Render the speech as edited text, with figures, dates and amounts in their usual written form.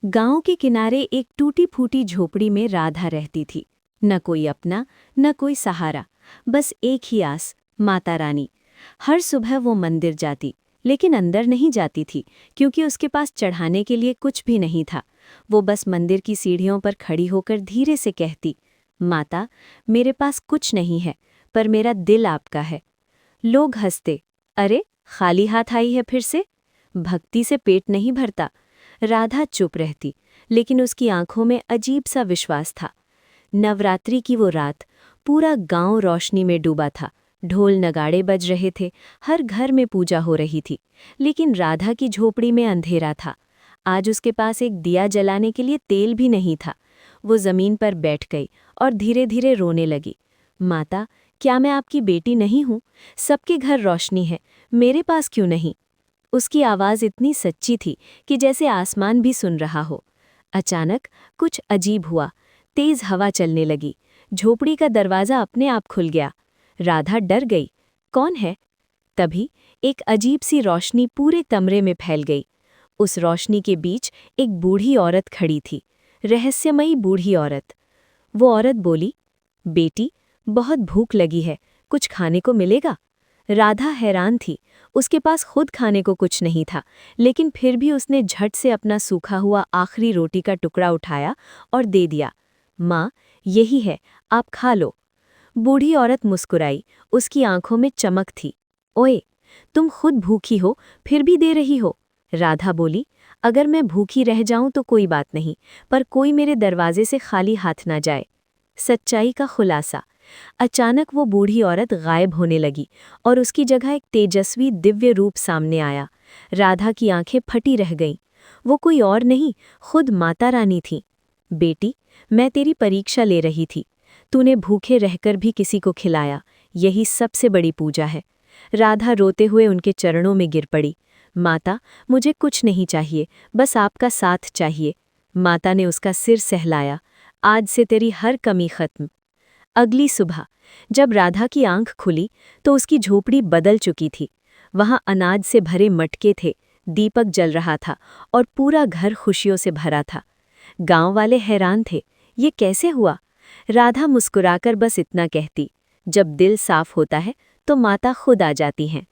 गांव के किनारे एक टूटी-फूटी झोपड़ी में राधा रहती थी। न कोई अपना, न कोई सहारा, बस एक ही आस, माता रानी। हर सुबह वो मंदिर जाती, लेकिन अंदर नहीं जाती थी, क्योंकि उसके पास चढ़ाने के लिए कुछ भी नहीं था। वो बस मंदिर की सीढ़ियों पर खड़ी होकर धीरे से कहती, माता, मेरे पास कुछ नहीं है, पर मेरा दिल आपका है। लोग हंसते, अरे खाली हाथ आई है फिर से? भक्ति से पेट नहीं भरता। राधा चुप रहती, लेकिन उसकी आंखों में अजीब सा विश्वास था। नवरात्रि की वो रात, पूरा गांव रोशनी में डूबा था। ढोल नगाड़े बज रहे थे, हर घर में पूजा हो रही थी, लेकिन राधा की झोपड़ी में अंधेरा था। आज उसके पास एक दिया जलाने के लिए तेल भी नहीं था। वो जमीन पर बैठ गई और धीरे धीरे रोने लगी। माता, क्या मैं आपकी बेटी नहीं हूँ? सबके घर रोशनी है, मेरे पास क्यों नहीं? उसकी आवाज़ इतनी सच्ची थी कि जैसे आसमान भी सुन रहा हो। अचानक कुछ अजीब हुआ। तेज हवा चलने लगी। झोपड़ी का दरवाज़ा अपने आप खुल गया। राधा डर गई। कौन है? तभी एक अजीब सी रोशनी पूरे कमरे में फैल गई। उस रोशनी के बीच एक बूढ़ी औरत खड़ी थी, रहस्यमयी बूढ़ी औरत। वो औरत बोली, बेटी, बहुत भूख लगी है, कुछ खाने को मिलेगा? राधा हैरान थी। उसके पास खुद खाने को कुछ नहीं था, लेकिन फिर भी उसने झट से अपना सूखा हुआ आखिरी रोटी का टुकड़ा उठाया और दे दिया। माँ, यही है, आप खा लो। बूढ़ी औरत मुस्कुराई, उसकी आंखों में चमक थी। ओए, तुम खुद भूखी हो, फिर भी दे रही हो। राधा बोली, अगर मैं भूखी रह जाऊं तो कोई बात नहीं, पर कोई मेरे दरवाजे से खाली हाथ ना जाए। सच्चाई का खुलासा। अचानक वो बूढ़ी औरत गायब होने लगी और उसकी जगह एक तेजस्वी दिव्य रूप सामने आया। राधा की आंखें फटी रह गईं। वो कोई और नहीं, खुद माता रानी थी। बेटी, मैं तेरी परीक्षा ले रही थी। तूने भूखे रहकर भी किसी को खिलाया, यही सबसे बड़ी पूजा है। राधा रोते हुए उनके चरणों में गिर पड़ी। माता, मुझे कुछ नहीं चाहिए, बस आपका साथ चाहिए। माता ने उसका सिर सहलाया। आज से तेरी हर कमी खत्म। अगली सुबह जब राधा की आंख खुली तो उसकी झोपड़ी बदल चुकी थी। वहां अनाज से भरे मटके थे, दीपक जल रहा था और पूरा घर खुशियों से भरा था। गांव वाले हैरान थे, ये कैसे हुआ? राधा मुस्कुराकर बस इतना कहती, जब दिल साफ होता है तो माता खुद आ जाती हैं।